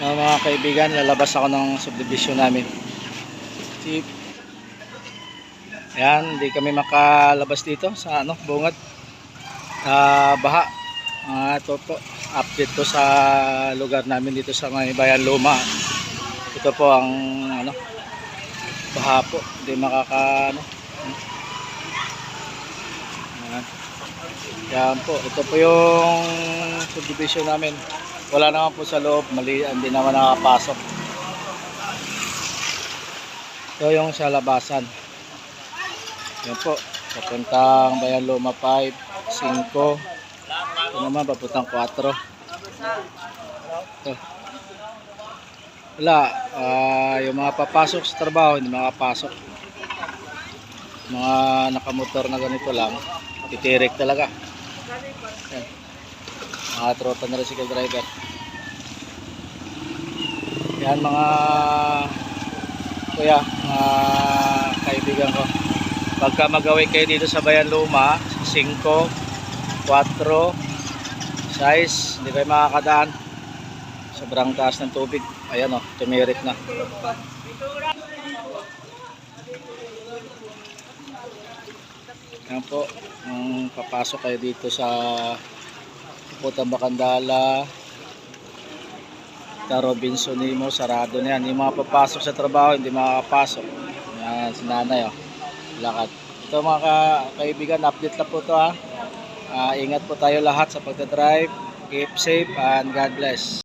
Mga kaibigan, lalabas ako ng subdivision namin. Tip. Ayan, hindi kami makalabas dito sa bungad. Baha. Ito po, update to sa lugar namin dito sa may Bayan Luma. Ito po ang baha po. Hindi Ayan. Yan po, ito po yung subdivision namin. Wala naman po sa loob, hindi naman nakapasok. Ito yung sa labasan. Yan po, papuntang Bayan Luma 5, 5. Ito naman papuntang 4. Ito. Wala, yung mga papasok sa trabaho hindi makapasok. Mga nakamotor na ganito lang, titirik talaga. Yan. Mga tropa na tricycle driver. Yan mga kuya, mga kaibigan ko. Pagka magawin kayo dito sa Bayan Luma, 5, 4, 6, hindi kayo makakadaan. Sobrang taas ng tubig. Ayan o, tumirik na. Yan po, papasok kayo dito sa Putang Bacandala, Robinsonimo, sarado na yan. Yung mga papasok sa trabaho hindi makakapasok. Yan, si nanay lakad. Ito mga kaibigan, update na po ito ha. Ingat po tayo lahat sa pagdadrive. Keep safe and God bless.